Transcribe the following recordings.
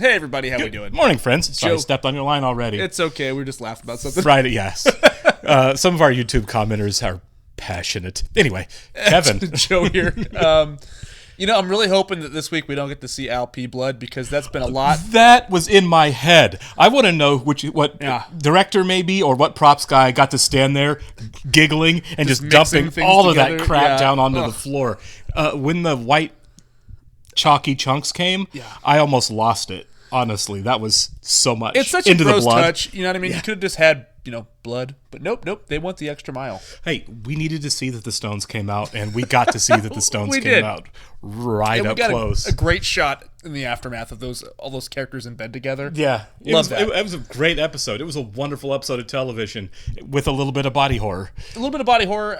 Hey everybody, how we doing? Morning, friends. Sorry, I Joe. stepped on your line already. It's okay, we were just laughing about something. Friday, yes. Some of our YouTube commenters are passionate. Anyway, Kevin. Joe here. I'm really hoping that this week we don't get to see Al P. Blood because that's been a lot. That was in my head. I want to know what director maybe or what props guy got to stand there giggling and just dumping all of that crap down onto the floor. When the white chalky chunks came, I almost lost it. Honestly, that was so much. It's such into a gross the blood. touch. You know what I mean? You could have just had, blood. But nope. They went the extra mile. Hey, we needed to see that the stones came out, and we got to see that the stones came out right up close. A great shot in the aftermath of all those characters in bed together. Yeah. Love that. It was a great episode. It was a wonderful episode of television with a little bit of body horror. A little bit of body horror.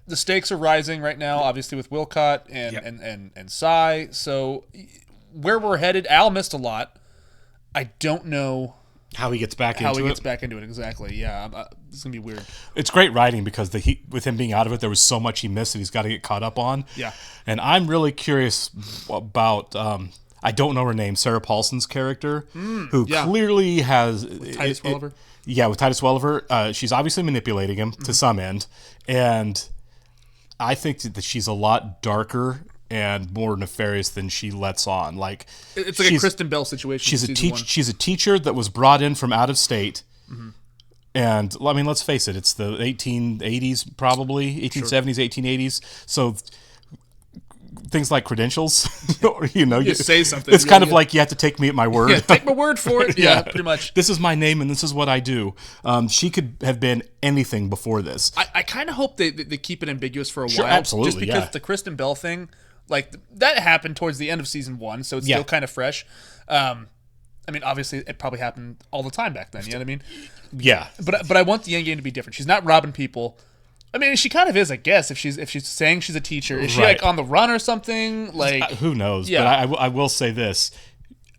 The stakes are rising right now, obviously, with Wilcott and Cy. So where we're headed, Al missed a lot. I don't know how he gets back into it. Exactly. Yeah, it's gonna be weird. It's great writing because with him being out of it, there was so much he missed that he's got to get caught up on. Yeah, and I'm really curious about. I don't know her name, Sarah Paulson's character, who clearly has with Titus Welliver. With Titus Welliver, she's obviously manipulating him to some end, and I think that she's a lot darker and more nefarious than she lets on. Like it's like a Kristen Bell situation. She's a teacher that was brought in from out of state, and I mean, let's face it, it's the 1880s, probably 1870s, 1880s. So things like credentials, you say something. It's kind of like you have to take me at my word. Yeah, take my word for it. Yeah, pretty much. This is my name and this is what I do. She could have been anything before this. I kind of hope they keep it ambiguous for a while. Absolutely, just because the Kristen Bell thing. Like, that happened towards the end of season 1, so it's still kind of fresh. I mean, obviously, it probably happened all the time back then, you know what I mean? Yeah. But I want the end game to be different. She's not robbing people. I mean, she kind of is, I guess, if she's saying she's a teacher. Is she, like, on the run or something? Like, who knows? Yeah. But I will say this.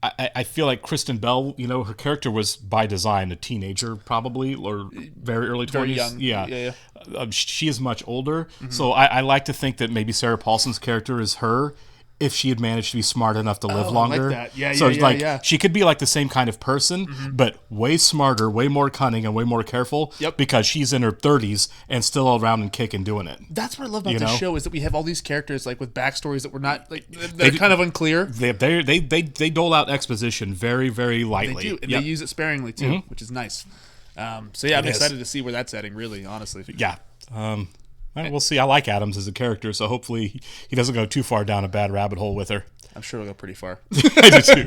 I feel like Kristen Bell, her character was by design a teenager, probably, or very early 20s. Very young. Yeah. She is much older, so I like to think that maybe Sarah Paulson's character is her if she had managed to be smart enough to live longer. I like that. She could be like the same kind of person, but way smarter, way more cunning, and way more careful because she's in her 30s and still around and kicking doing it. That's what I love about this show is that we have all these characters like with backstories that we're not like they're kind of unclear. They dole out exposition very, very lightly. They do, and they use it sparingly too, which is nice. I'm excited to see where that's heading. Really, honestly. Yeah. We'll see. I like Adams as a character, so hopefully he doesn't go too far down a bad rabbit hole with her. I'm sure we'll go pretty far. I do too.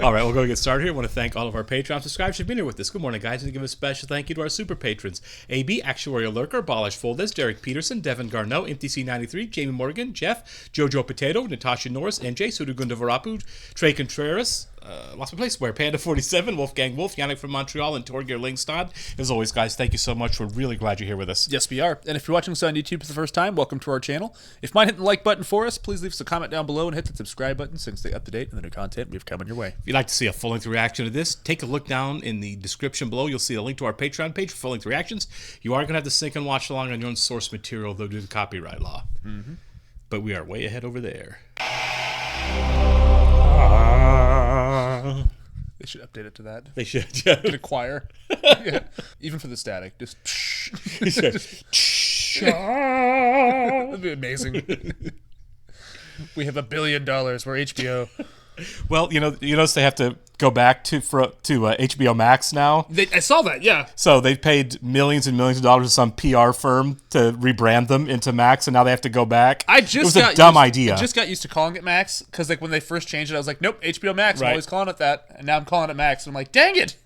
All right, we'll go get started here. I want to thank all of our Patreon subscribers for being here with us. Good morning, guys, and give a special thank you to our super patrons: AB, Actuarial Lurker, Balish Foldes, Derek Peterson, Devin Garneau, MTC93, Jamie Morgan, Jeff, Jojo Potato, Natasha Norris, NJ, Sudagunda Varapu, Trey Contreras, lost my place, where Panda 47, Wolfgang Wolf, Yannick from Montreal, and Torgeir Lingstad. As always, guys, thank you so much. We're really glad you're here with us. Yes, we are. And if you're watching us on YouTube for the first time, welcome to our channel. If you mind hitting the like button for us, please leave us a comment down below and hit the subscribe button so you can stay up to date on the new content we've coming your way. If you'd like to see a full-length reaction to this, take a look down in the description below. You'll see a link to our Patreon page for full-length reactions. You are going to have to sync and watch along on your own source material, though, due to copyright law. But we are way ahead over there. They should update it to that. They should. Yeah. Get a choir. Even for the static. Just that'd be amazing. We have $1 billion. We're HBO. Well, you notice they have to go back to HBO Max now. I saw that, yeah. So they paid millions and millions of dollars to some PR firm to rebrand them into Max, and now they have to go back. It was a dumb idea. I just got used to calling it Max because, like, when they first changed it, I was like, nope, HBO Max. I'm always calling it that, and now I'm calling it Max. And I'm like, dang it.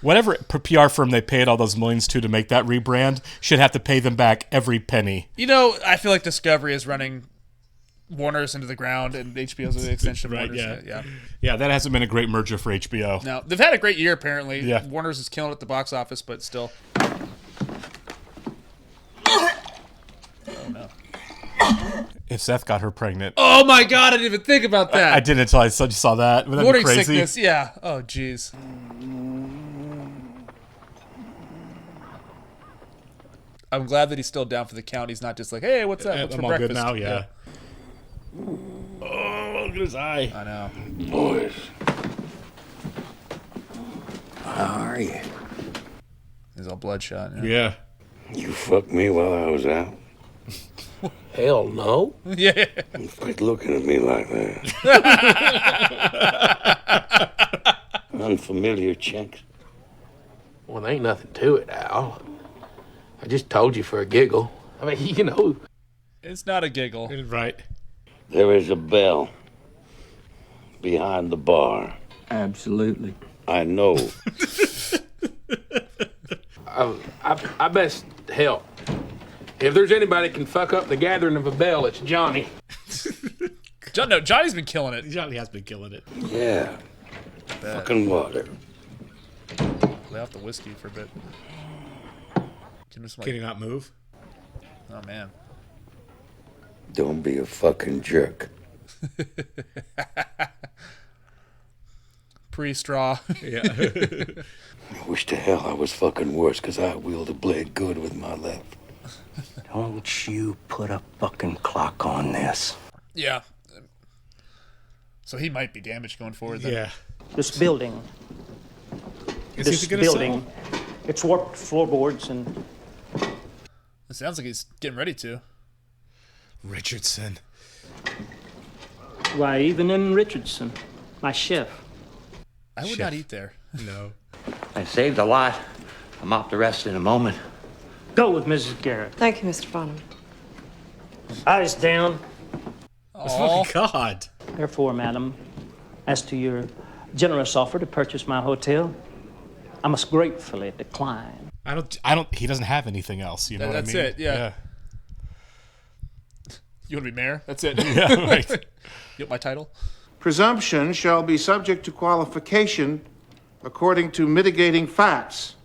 Whatever PR firm they paid all those millions to make that rebrand should have to pay them back every penny. I feel like Discovery is running Warner's into the ground, and HBO's an extension of Warner's. Yeah, that hasn't been a great merger for HBO. No, they've had a great year, apparently. Yeah. Warner's is killing it at the box office, but still. Oh, no. If Seth got her pregnant. Oh, my God, I didn't even think about that. I didn't until I saw that. Would that Morning be crazy? sickness, yeah. Oh, jeez. I'm glad that he's still down for the count. He's not just like, hey, what's up? What's I'm for all breakfast? good now, yeah. Oh, look at his eye. I know. Boys, you? He's all bloodshot. Yeah. You fucked me while I was out? Hell no. Yeah. Quit looking at me like that. Unfamiliar checks. Well, there ain't nothing to it, Al. I just told you for a giggle. I mean, you know. It's not a giggle. Right. There is a bell behind the bar. Absolutely. I know. I best help. If there's anybody that can fuck up the gathering of a bell, it's Johnny. Johnny's been killing it. Johnny has been killing it. Yeah. Fucking water. Lay off the whiskey for a bit. Can he not move? Oh, man. Don't be a fucking jerk. Pre-straw. Yeah. I wish to hell I was fucking worse, because I wield a blade good with my left. Don't you put a fucking clock on this. Yeah. So he might be damaged going forward then. Yeah. This building, Is he gonna sell? it's warped floorboards and It sounds like he's getting ready to. Richardson. why, even in Richardson, my chef. I would not eat there. No. I saved a lot. I'll mop the rest in a moment. Go with Mrs. Garrett. Thank you, Mr. Bonham. Eyes down. Oh, God. Therefore, madam, as to your generous offer to purchase my hotel, I must gratefully decline. He doesn't have anything else, you know what I mean? That's it, yeah. You want to be mayor? That's it. Yeah, right. You want my title? Presumption shall be subject to qualification according to mitigating facts.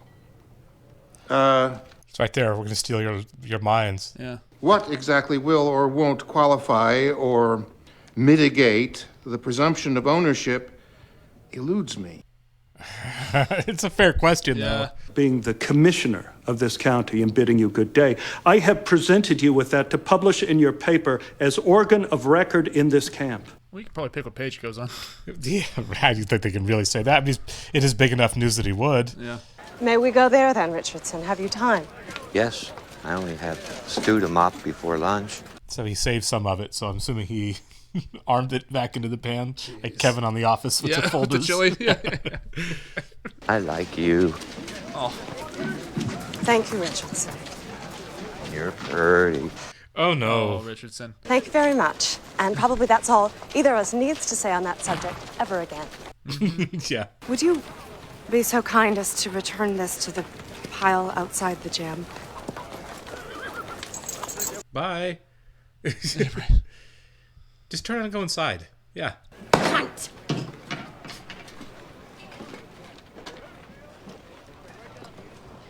It's right there. We're going to steal your minds. Yeah. What exactly will or won't qualify or mitigate the presumption of ownership eludes me. It's a fair question, though. Being the commissioner of this county and bidding you good day, I have presented you with that to publish in your paper as organ of record in this camp. We could probably pick what page it goes on. Yeah, how do you think they can really say that? I mean, it is big enough news that he would. Yeah. May we go there then, Richardson? Have you time? Yes, I only have stew to mop before lunch. So he saved some of it, so I'm assuming he armed it back into the pan, like Kevin on The Office with the folders. With the chili. Yeah. I like you. Oh. Thank you, Richardson. You're pretty. Oh, no. Oh, Richardson. Thank you very much. And probably that's all either of us needs to say on that subject ever again. Yeah. Would you be so kind as to return this to the pile outside the gym? Bye. Just turn and go inside. Yeah. Cunt!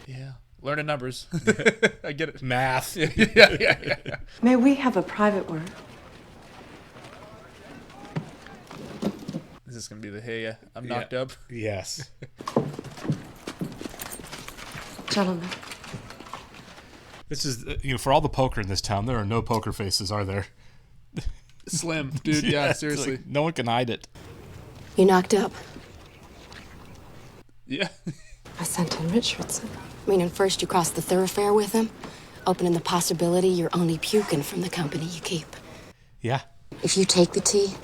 Yeah. Learning numbers. I get it. Math. Yeah. May we have a private word? Is this going to be the, hey, I'm knocked up? Yes. Gentlemen. This is, for all the poker in this town, there are no poker faces, are there? Slim, dude. Yeah, seriously. Like, no one can hide it. You knocked up. Yeah. I sent in Richardson. Meaning first you crossed the thoroughfare with him, opening the possibility you're only puking from the company you keep. Yeah. If you take the tea,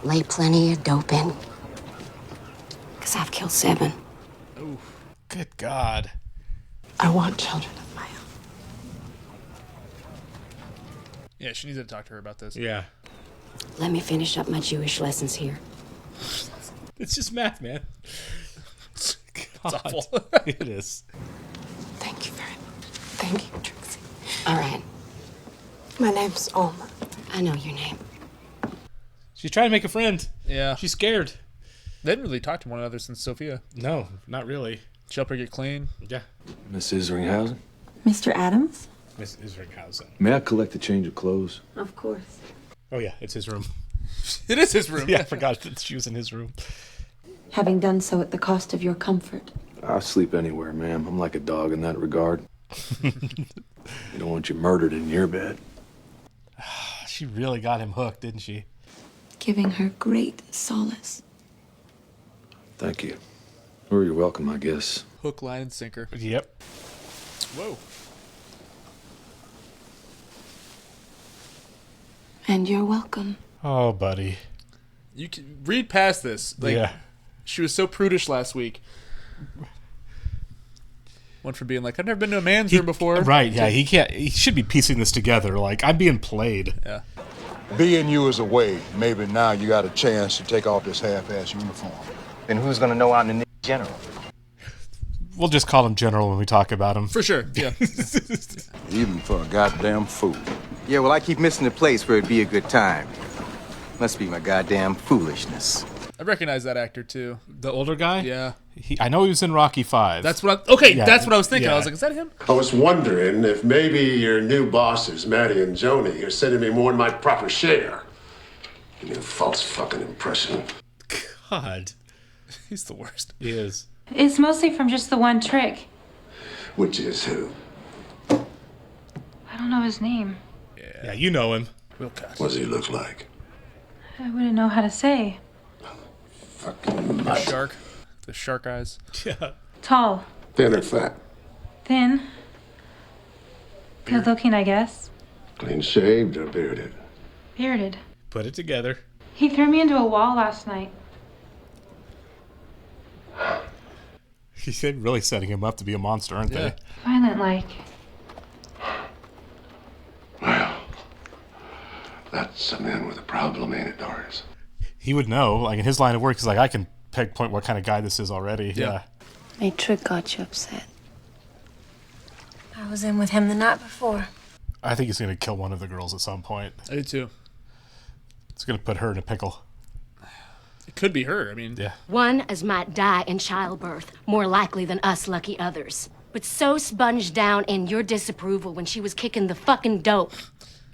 lay plenty of dope in. Because I've killed 7. Oh, good God. I want children of my own. Yeah, she needs to talk to her about this. Yeah. Let me finish up my Jewish lessons here. It's just math, man. It's awful. It is. Thank you very much. Thank you, Trixie. All right. My name's Alma. I know your name. She's trying to make a friend. Yeah. She's scared. They didn't really talk to one another since Sophia. No, not really. She helped her get clean. Yeah. Miss Isringhausen? Mr. Adams? Miss Isringhausen. May I collect a change of clothes? Of course. Oh, yeah, it's his room. It is his room. Yeah, I forgot that she was in his room. Having done so at the cost of your comfort. I'll sleep anywhere, ma'am. I'm like a dog in that regard. You don't want you murdered in your bed. She really got him hooked, didn't she? Giving her great solace. Thank you. Or you're welcome, I guess. Hook, line, and sinker. Yep. Whoa. And you're welcome. Oh, buddy. You can read past this. Like, Yeah. She was so prudish last week. Went from being like, I've never been to a man's room before. Right, yeah. He should be piecing this together. Like, I'm being played. Yeah. Being you is away. Maybe now you got a chance to take off this half-ass uniform. Then who's gonna know I'm the general? We'll just call him General when we talk about him. For sure, yeah. Even for a goddamn fool. Yeah, well, I keep missing the place where it'd be a good time. Must be my goddamn foolishness. I recognize that actor too. The older guy? Yeah. I know he was in Rocky V. That's what that's what I was thinking. Yeah. I was like, is that him? I was wondering if maybe your new bosses, Maddie and Joni, are sending me more than my proper share. You false fucking impression. God. He's the worst. He is. It's mostly from just the one trick. Which is who? I don't know his name. Yeah, you know him. What does he look like? I wouldn't know how to say. Fucking The shark. The shark eyes. Yeah. Tall. Thin or fat? Thin. Good looking, I guess. Clean shaved or bearded? Bearded. Put it together. He threw me into a wall last night. He's really setting him up to be a monster, aren't they? Violent like. That's a man with a problem, ain't it, Doris? He would know. Like, in his line of work, he's like, I can pinpoint what kind of guy this is already. Yeah. My trick got you upset. I was in with him the night before. I think he's going to kill one of the girls at some point. I do too. It's going to put her in a pickle. It could be her. I mean, yeah. One as might die in childbirth, more likely than us lucky others. But so sponged down in your disapproval when she was kicking the fucking dope.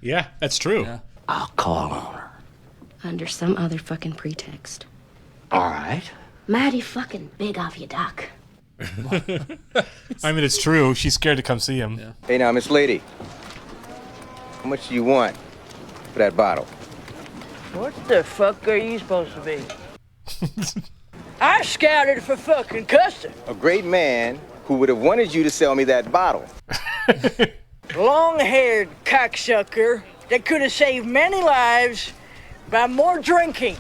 Yeah, that's true. Yeah. I'll call on her. Under some other fucking pretext. All right. Mighty fucking big of you, Doc. I mean, it's true. She's scared to come see him. Yeah. Hey, now, Miss Lady. How much do you want for that bottle? What the fuck are you supposed to be? I scouted for fucking custom. A great man who would have wanted you to sell me that bottle. Long-haired cocksucker that could have saved many lives by more drinking.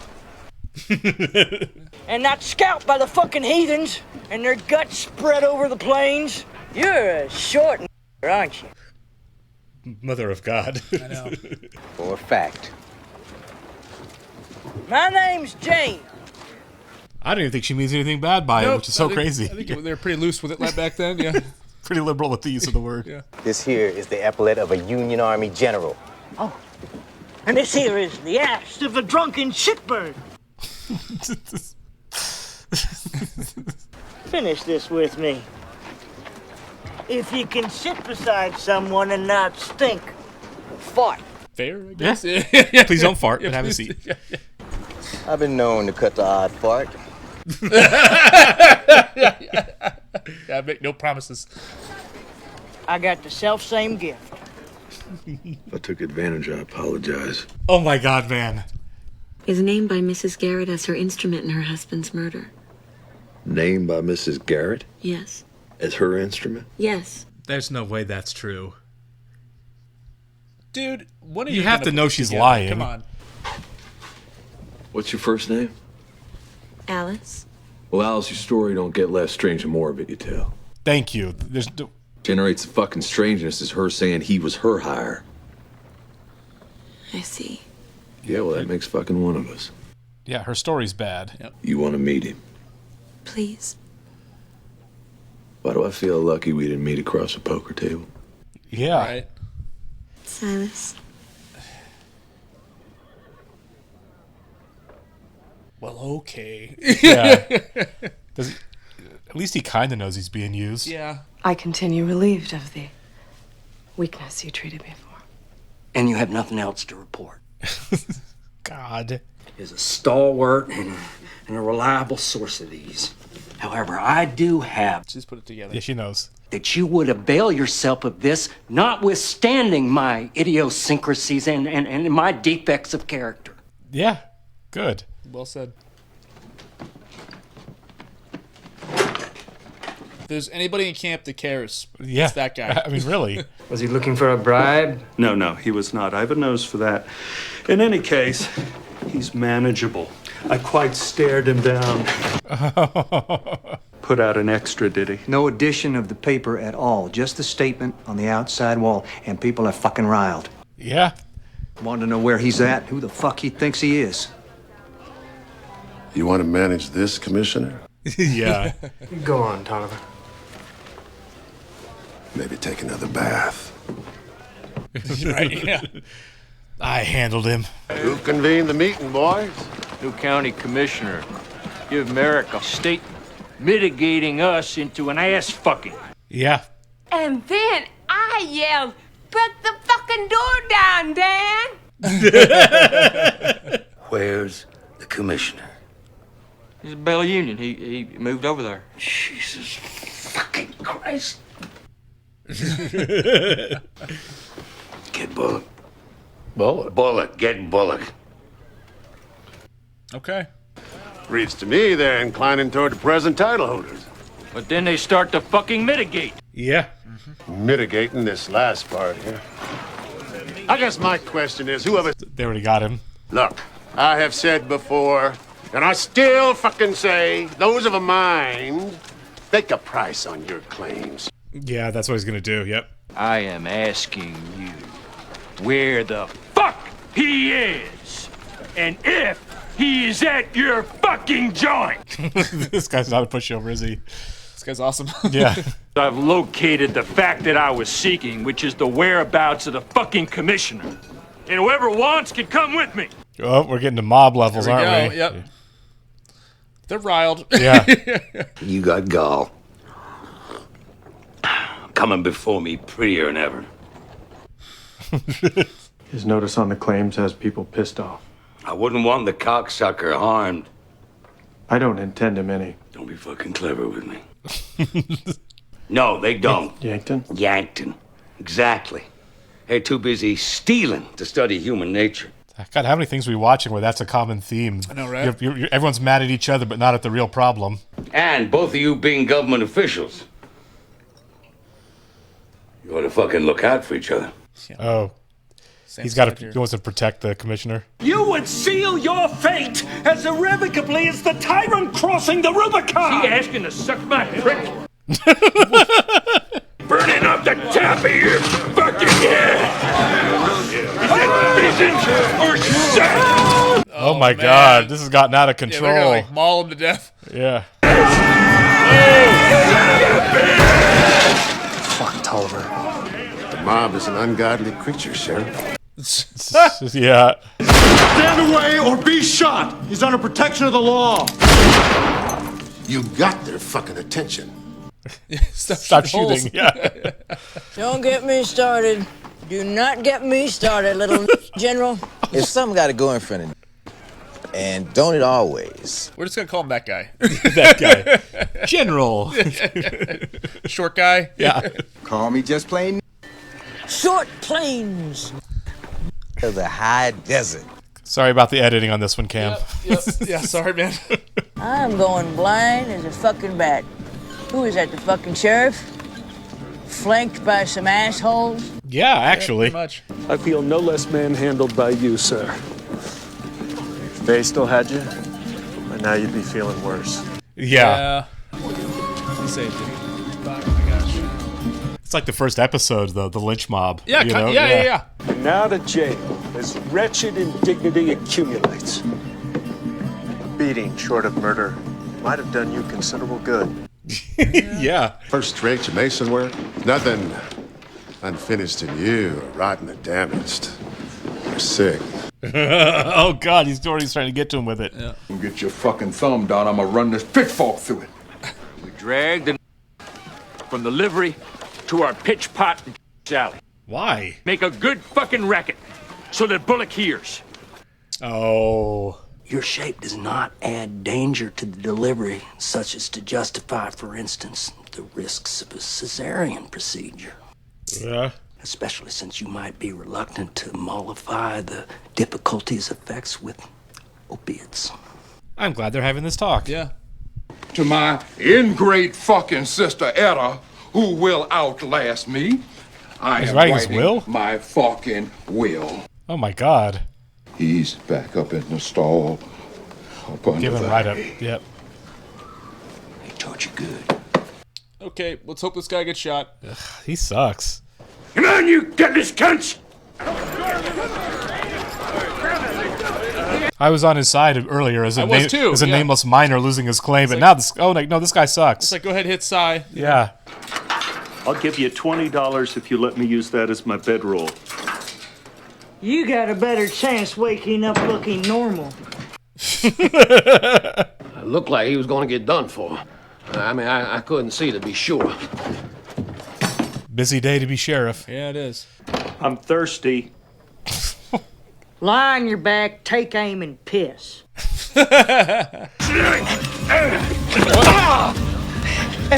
And not scalped by the fucking heathens and their guts spread over the plains. You're a short aren't you? Mother of God. I know. For a fact. My name's Jane. I don't even think she means anything bad by it, which is so crazy. I think they're pretty loose with it back then, yeah. Pretty liberal with the use of the word. Yeah. This here is the epaulet of a Union Army general. Oh. And this here is the ass of a drunken shitbird. Finish this with me. If you can sit beside someone and not stink, fart. Fair, I guess. Yeah. Please don't fart, but have a seat. Yeah. I've been known to cut the odd fart. I make no promises. I got the self-same gift. If I took advantage, I apologize. Oh my God, man. Is named by Mrs. Garrett as her instrument in her husband's murder. Named by Mrs. Garrett Yes. as her instrument? Yes. There's no way that's true. Dude, when are You have gonna to know put she's together? lying. Come on. What's your first name? Alice. Well, Alice, your story don't get less strange the more of it you tell. Thank you. There's Generates the fucking strangeness is her saying he was her hire. I see. Yeah, well, that makes fucking one of us. Yeah, her story's bad. Yep. You want to meet him? Please. Why do I feel lucky we didn't meet across a poker table? Yeah. Right. Silas. Well, okay. Yeah. At least he kind of knows he's being used. Yeah. I continue relieved of the weakness you treated me for. And you have nothing else to report. God. Is a stalwart and a reliable source of these. However, I do have Just put it together. Yeah, she knows. that you would avail yourself of this, notwithstanding my idiosyncrasies and my defects of character. Yeah. Good. Well said. If there's anybody in camp that cares, Yeah. it's that guy. I mean, really. Was he looking for a bribe? No, he was not. I have a nose for that. In any case, he's manageable. I quite stared him down. Put out an extra, did he? No edition of the paper at all. Just the statement on the outside wall, and people are fucking riled. Yeah. Want to know where he's at? Who the fuck he thinks he is? You want to manage this, Commissioner? Yeah. Go on, Tolliver. Maybe take another bath. Right, yeah. I handled him. Who convened the meeting, boys? New county commissioner. Give Merrick a state mitigating us into an ass fucking. Yeah. And then I yelled, "Break the fucking door down, Dan!" Where's the commissioner? He's a Bell Union. He moved over there. Jesus fucking Christ. Get Bullock. Bullock. Get Bullock. Okay. Reads to me they're inclining toward the present title holders. But then they start to fucking mitigate. Yeah. Mitigating this last part here. I guess my question is, whoever... They already got him. Look, I have said before, and I still fucking say, those of a mind, take a price on your claims. Yeah, that's what he's going to do. Yep. I am asking you where the fuck he is, and if he is at your fucking joint. This guy's not a pushover, is he? This guy's awesome. Yeah. I've located the fact that I was seeking, which is the whereabouts of the fucking commissioner. And whoever wants can come with me. Oh, we're getting to mob levels, There we aren't go. we? Yep. They're riled. Yeah. You got gall. Coming before me prettier than ever. His notice on the claims has people pissed off. I wouldn't want the cocksucker harmed. I don't intend him any. Don't be fucking clever with me. No, they don't. Yankton? Yankton. Exactly. They're too busy stealing to study human nature. God, how many things are we watching where that's a common theme? I know, right? Everyone's mad at each other, but not at the real problem. And both of you being government officials. You ought to fucking look out for each other. Oh. He wants to protect the commissioner. You would seal your fate as irrevocably as the tyrant crossing the Rubicon! He asking to suck my prick? Burning up the top of your fucking head! Is it vision or sight? Oh my God, this has gotten out of control. Yeah, they're gonna maul him to death. Yeah. Fuck Tolliver. The mob is an ungodly creature, Sheriff. Yeah. Stand away or be shot! He's under protection of the law! You got their fucking attention. Stop shooting. Yeah. Don't get me started. Do not get me started, little general. If something got to go in front of and don't it always? We're just gonna call him that guy. That guy. General. Short guy. Yeah. Call me just plain. Short plains. Of the high desert. Sorry about the editing on this one, Cam. Yep. Yeah, sorry, man. I'm going blind as a fucking bat. Who is that, the fucking sheriff? Flanked by some assholes? Yeah, actually. Yeah, pretty much. I feel no less manhandled by you, sir. If they still had you, by now you'd be feeling worse. Yeah. He saved it. Oh my gosh. It's like the first episode, though, the lynch mob. Yeah, you know? yeah. And now to jail as wretched indignity accumulates. A beating short of murder might have done you considerable good. Yeah. First rate mason work. Nothing unfinished in you, or rotten or damaged. You're sick. Oh, God, he's already trying to get to him with it. Yeah. You get your fucking thumb down, I'm gonna run this pitfall through it. We dragged the from the livery to our pitch pot alley. Why? Make a good fucking racket so that Bullock hears. Oh. Your shape does not add danger to the delivery, such as to justify, for instance, the risks of a cesarean procedure. Yeah. Especially since you might be reluctant to mollify the difficulties effects with opiates. I'm glad they're having this talk. Yeah. to my ingrate fucking sister Etta, who will outlast me. I am writing his writing will? my fucking will. Oh my God. He's back up in the stall. Up under Give him the right up. hay. Yep. They taught you good. Okay, let's hope this guy gets shot. Ugh, he sucks. Come on, you gutless cunts! I was on his side earlier as a, nameless miner losing his claim, but now this guy sucks. It's like, go ahead, hit Psy. Yeah. I'll give you $20 if you let me use that as my bedroll. You got a better chance waking up looking normal. It looked like he was going to get done for. I mean, I couldn't see to be sure. Busy day to be sheriff. Yeah, it is. I'm thirsty. Lie on your back, take aim, and piss. And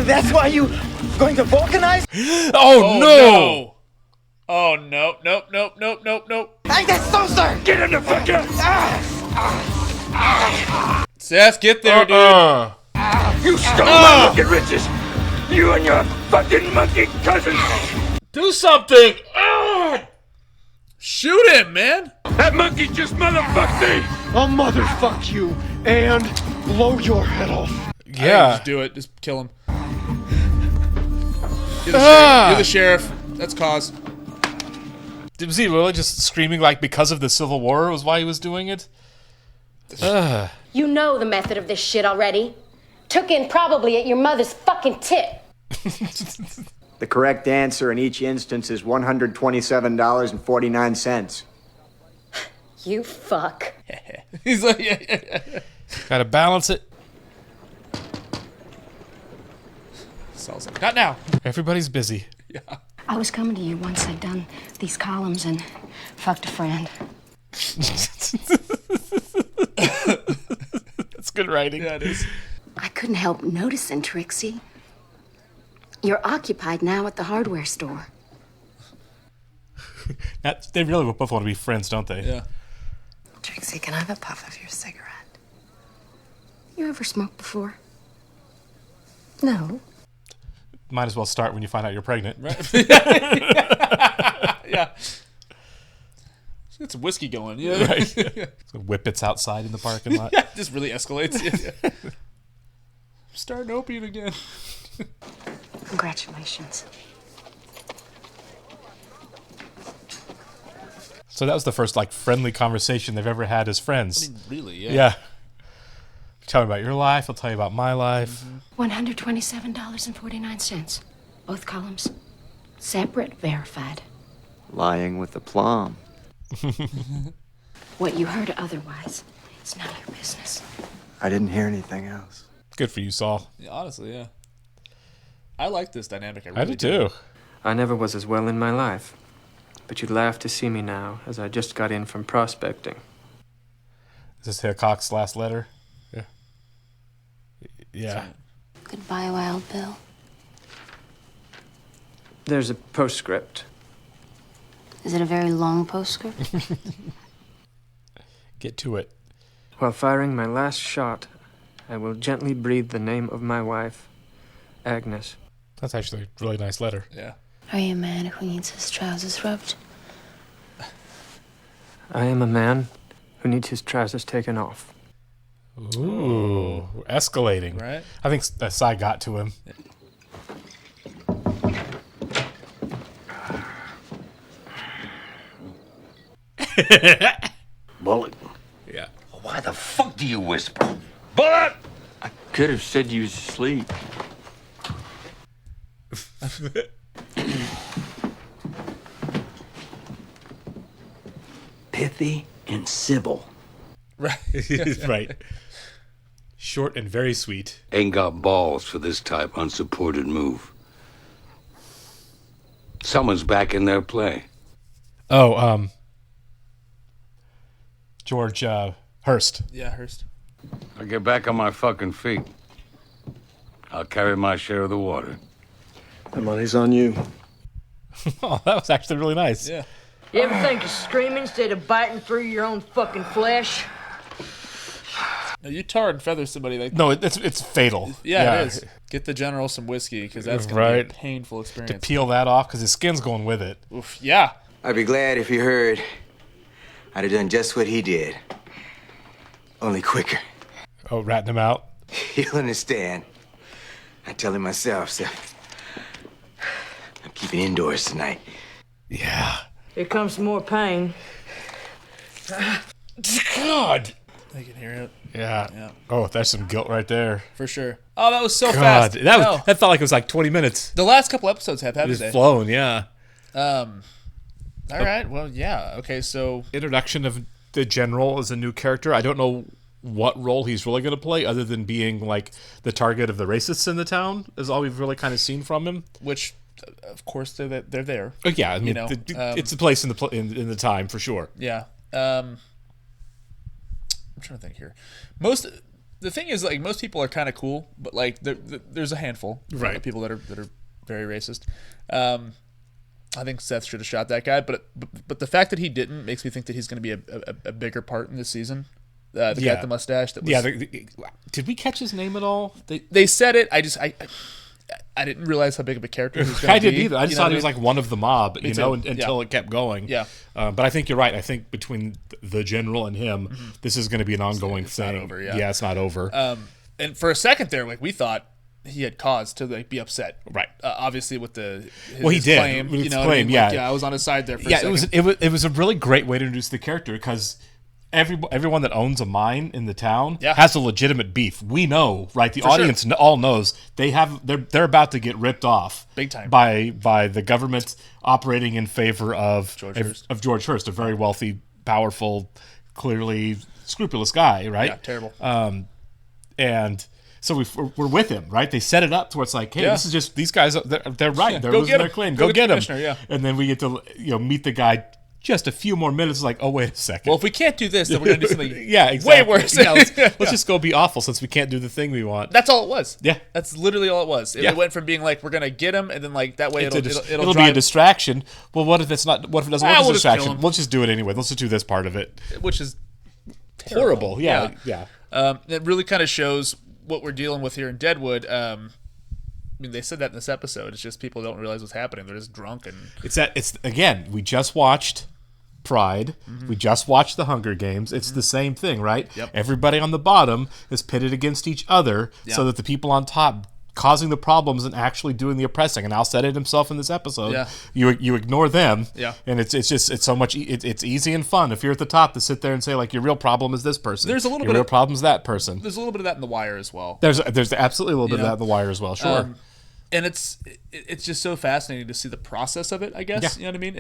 that's why you going to vulcanize? Oh, no! Oh, no. Nope. I get so sorry! Get in the fuck out! Seth, get there, dude. You stole my fucking riches! You and your fucking monkey cousins! Do something! Shoot him, man! That monkey just motherfucked me! I'll motherfuck you and blow your head off. Yeah. Just do it. Just kill him. You're the sheriff. That's cause. Was he really just screaming like because of the Civil War was why he was doing it? You know the method of this shit already. Took in probably at your mother's fucking tit. The correct answer in each instance is $127.49. You fuck. He's like, yeah. Gotta balance it. Sounds like, not now. Everybody's busy. Yeah. I was coming to you once I'd done these columns and fucked a friend. That's good writing. Yeah, it is. I couldn't help noticing, Trixie. You're occupied now at the hardware store. They really both want to be friends, don't they? Yeah. Trixie, can I have a puff of your cigarette? You ever smoked before? No. Might as well start when you find out you're pregnant. Right. Yeah. Get some whiskey going. Yeah. Right. So whippets outside in the parking lot. Yeah, just really escalates. Yeah. Starting opium again. Congratulations. So that was the first friendly conversation they've ever had as friends. I mean, really, yeah. Yeah. Tell me about your life. I'll tell you about my life. $127.49. Both columns. Separate, verified. Lying with aplomb. What you heard otherwise, it's none of your business. I didn't hear anything else. Good for you, Saul. Yeah, honestly, yeah. I like this dynamic. I do too. I never was as well in my life. But you'd laugh to see me now, as I just got in from prospecting. Is this Hickok's last letter? Yeah. Yeah. Goodbye, Wild Bill. There's a postscript. Is it a very long postscript? Get to it. While firing my last shot, I will gently breathe the name of my wife, Agnes. That's actually a really nice letter. Yeah. Are you a man who needs his trousers rubbed? I am a man who needs his trousers taken off. Ooh, we're escalating. Right. I think Cy got to him. Bullet. Yeah. Why the fuck do you whisper? Bullet! I could have said you was asleep. Pithy and civil. Right. Right. Short and very sweet. Ain't got balls for this type unsupported move. Someone's back in their play. Oh, George Hurst. Yeah, Hurst. I'll get back on my fucking feet. I'll carry my share of the water. The money's on you. Oh, that was actually really nice. Yeah. You ever think of screaming instead of biting through your own fucking flesh? You tar and feather somebody like no, it's fatal. Yeah, it is. Get the general some whiskey because that's going to be a painful experience. To peel that off because his skin's going with it. Oof, yeah. I'd be glad if he heard I'd have done just what he did. Only quicker. Oh, ratting him out? He'll understand. I tell him myself, so I'm keeping indoors tonight. Yeah. Here comes some more pain. God. I can hear it. Yeah. Oh, that's some guilt right there. For sure. Oh, that was so God, fast. That felt like it was like 20 minutes. The last couple episodes have, haven't It's they? flown, yeah. All right. Well, yeah. Okay, so introduction of the general as a new character. I don't know what role he's really going to play other than being like the target of the racists in the town is all we've really kind of seen from him. Which, of course, they're there. Oh, yeah, I mean, it's a place in the time for sure. Yeah. I'm trying to think here. The thing is, like, most people are kind of cool, but like there's a handful of people that are very racist. I think Seth should have shot that guy, but the fact that he didn't makes me think that he's going to be a bigger part in this season. The guy with the mustache. That was, did we catch his name at all? They said it. I didn't realize how big of a character he was going to be. I didn't either. I just thought he was like one of the mob, until it kept going. Yeah. But I think you're right. I think between the general and him, this is going to be an ongoing thing. Not over, yeah. Yeah, it's not over. And for a second there, like we thought he had cause to like be upset. Right. Obviously with his he did. claim. With his What I claim, mean? yeah. Like, I was on his side there for a second. It was a really great way to introduce the character because everyone that owns a mine in the town has a legitimate beef. We know, right? The audience all knows they're about to get ripped off big time by the government operating in favor of George Hurst, a very wealthy, powerful, clearly scrupulous guy, right? Yeah, terrible. And so we're with him, right? They set it up to where it's like, hey, this is just these guys. They're right. They're losing their claim. Go get them. Yeah. And then we get to meet the guy. Just a few more minutes, like, oh, wait a second. Well, if we can't do this, then we're going to do something exactly. way worse. Let's just go be awful since we can't do the thing we want. That's all it was. Yeah. That's literally all it was. It went from being like, we're going to get him, and then like that way it'll be a distraction. Well, what if it's not? What if it doesn't work as a distraction? We'll just do it anyway. Let's just do this part of it. Which is horrible. Yeah. It really kind of shows what we're dealing with here in Deadwood. I mean, they said that in this episode. It's just people don't realize what's happening. They're just drunk and again. We just watched Pride. We just watched the Hunger Games. It's the same thing, right? Yep. Everybody on the bottom is pitted against each other so that the people on top causing the problems and actually doing the oppressing. And Al said it himself in this episode. Yeah. You ignore them. Yeah. And it's so much. It's easy and fun if you're at the top to sit there and say like your real problem is this person. There's a little your bit real problem is that person. There's a little bit of that in The Wire as well. There's absolutely a little bit of that in The Wire as well. Sure. And it's just so fascinating to see the process of it. I guess you know what I mean.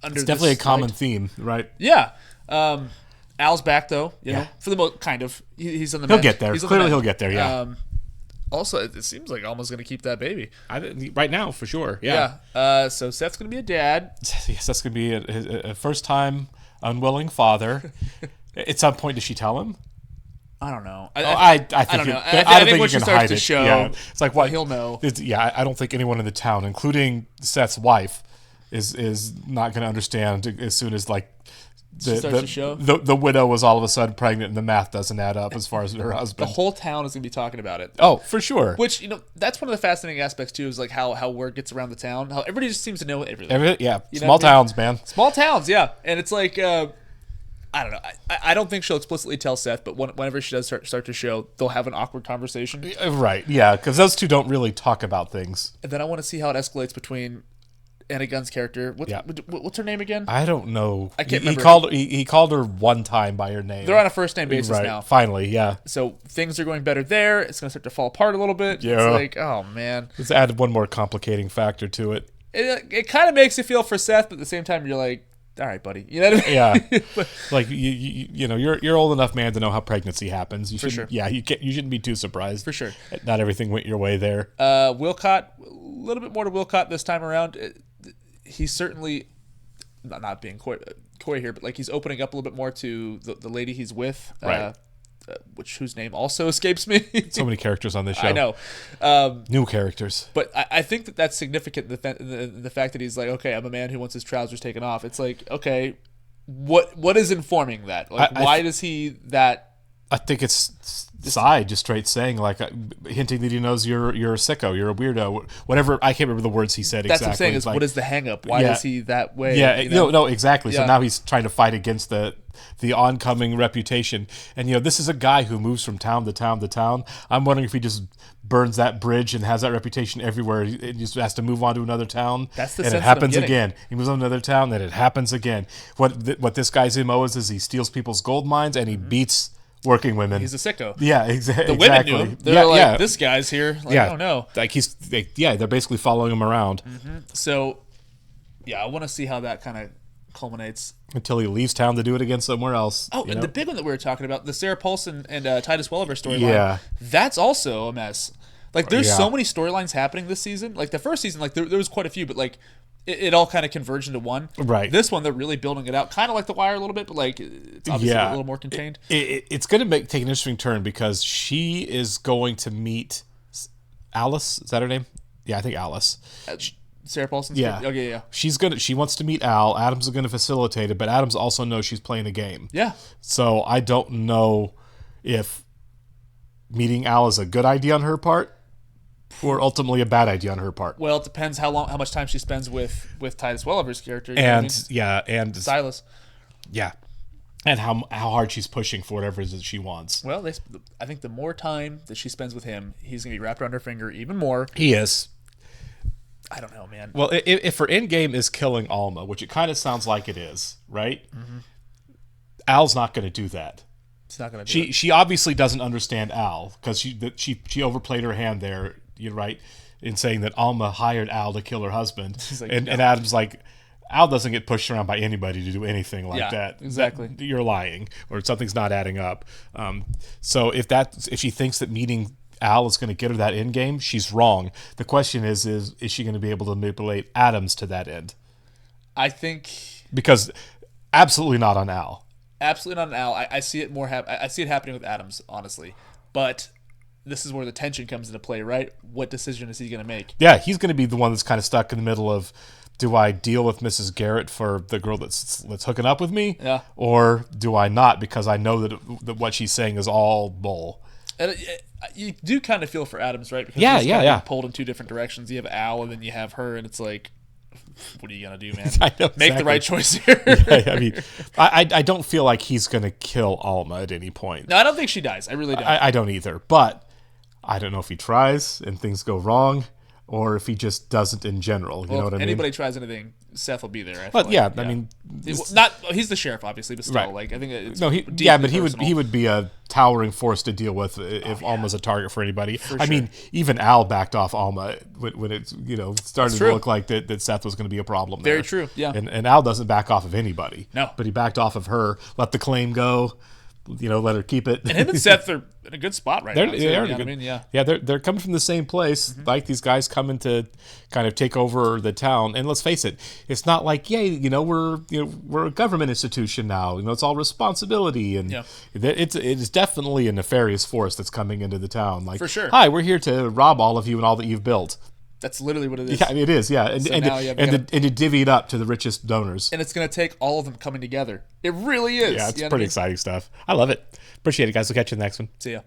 It's definitely a common theme, right? Yeah. Al's back though, you know, for the most kind of. He's on the. He'll get there. Clearly, he'll get there. Yeah. Also, it seems like Alma's going to keep that baby right now for sure. Yeah. So Seth's going to be a dad. Yes, that's going to be a first-time unwilling father. At some point, does she tell him? I don't know. I think I don't know. I don't think once you she can starts hide to it. show, yeah. It's like what he'll know. I don't think anyone in the town, including Seth's wife, is not going to understand as soon as like the widow was all of a sudden pregnant and the math doesn't add up as far as her husband. The whole town is going to be talking about it. Oh, for sure. Which, that's one of the fascinating aspects too, is like how word gets around the town. How everybody just seems to know everything. Small towns, man. Small towns, yeah. And it's like I don't know. I don't think she'll explicitly tell Seth, but whenever she does start to show, they'll have an awkward conversation. Right, yeah, because those two don't really talk about things. And then I want to see how it escalates between Anna Gunn's character. What's her name again? I don't know. I can't remember. He called her one time by her name. They're on a first name basis now. Finally, yeah. So things are going better there. It's going to start to fall apart a little bit. Yeah. It's like, oh man. Let's add one more complicating factor to it. It kind of makes you feel for Seth, but at the same time, you're like, all right, buddy. You know what I mean? Yeah. Like you're old enough, man, to know how pregnancy happens. You for sure. Yeah, you shouldn't be too surprised. For sure. Not everything went your way there. Wilcott, a little bit more to Wilcott this time around. He's certainly not being coy here, but like he's opening up a little bit more to the lady he's with, right? Whose name also escapes me. So many characters on this show. I know, new characters. But I think that's significant. The fact that he's like, okay, I'm a man who wants his trousers taken off. It's like, okay, what is informing that? Like, why does he that I think it's side just straight saying like hinting that he knows you're a sicko, you're a weirdo, whatever. I can't remember the words he said That's exactly. what I'm saying is, what is the hang up? Why is he that way? Yeah, you know? no, exactly. Yeah. So now he's trying to fight against the oncoming reputation. And this is a guy who moves from town to town to town. I'm wondering if he just burns that bridge and has that reputation everywhere and just has to move on to another town. That's the and sense it happens that I'm getting. again. He moves on to another town, then it happens again. What this guy's MO is he steals people's gold mines and he beats working women. He's a sicko. Yeah, exactly. The women knew him. They're like, this guy's here. Like, I don't know. Like they're basically following him around. So, yeah, I want to see how that kind of culminates. Until he leaves town to do it again somewhere else. Oh, and the big one that we were talking about, the Sarah Paulson and Titus Welliver storyline. Yeah. That's also a mess. Like, there's so many storylines happening this season. Like, the first season, like, there was quite a few, but, like, it all kind of converged into one. Right. This one, they're really building it out, kind of like The Wire a little bit, but like it's obviously a little more contained. It's going to take an interesting turn because she is going to meet Alice. Is that her name? Yeah, I think Alice. Sarah Paulson's yeah. kid? Okay, yeah. She wants to meet Al. Adams is going to facilitate it, but Adams also knows she's playing a game. Yeah. So I don't know if meeting Al is a good idea on her part, or ultimately a bad idea on her part. Well, it depends how much time she spends with Titus Welliver's character. You And know what I mean? and Silas. Yeah, and how hard she's pushing for whatever it is that she wants. Well, I think the more time that she spends with him, he's gonna be wrapped around her finger even more. He is. I don't know, man. Well, if her end game is killing Alma, which it kind of sounds like it is, right? Mm-hmm. Al's not going to do that. She's not going to do it. She obviously doesn't understand Al because she overplayed her hand there. You're right in saying that Alma hired Al to kill her husband, like, and no. Adam's like, Al doesn't get pushed around by anybody to do anything like that. Exactly. You're lying, or something's not adding up. So if she thinks that meeting Al is going to get her that end game, she's wrong. The question is she going to be able to manipulate Adams to that end? I think because absolutely not on Al. Absolutely not on Al. I see it more. I see it happening with Adams, honestly, but. This is where the tension comes into play, right? What decision is he going to make? Yeah, he's going to be the one that's kind of stuck in the middle of, do I deal with Mrs. Garrett for the girl that's hooking up with me? Yeah. Or do I not because I know that what she's saying is all bull? And you do kind of feel for Adams, right? Because yeah, he's yeah, kind of yeah. pulled in two different directions. You have Al, and then you have her, and it's like, what are you gonna do, man? I know, Make the right choice here. Yeah, I mean, I don't feel like he's going to kill Alma at any point. No, I don't think she dies. I really don't. I don't either, but I don't know if he tries and things go wrong, or if he just doesn't in general. You know what I mean? If anybody tries anything, Seth will be there. But yeah, I mean, he's the sheriff, obviously, but still, right. like I think it's but he would be a towering force to deal with if Alma's a target for anybody. I mean, even Al backed off Alma when it started to look like that Seth was going to be a problem. Very there. true. Yeah, and Al doesn't back off of anybody. No, but he backed off of her, let the claim go. Let her keep it. And him and Seth are in a good spot right now. They're coming from the same place. Mm-hmm. Like these guys coming to kind of take over the town. And let's face it, it's not like we're a government institution now. It's all responsibility, and it is definitely a nefarious force that's coming into the town. Like, for sure. Hi, we're here to rob all of you and all that you've built. That's literally what it is. Yeah, it is. Yeah, and to divvy it up to the richest donors. And it's going to take all of them coming together. It really is. Yeah, it's pretty exciting stuff. I love it. Appreciate it, guys. We'll catch you in the next one. See ya.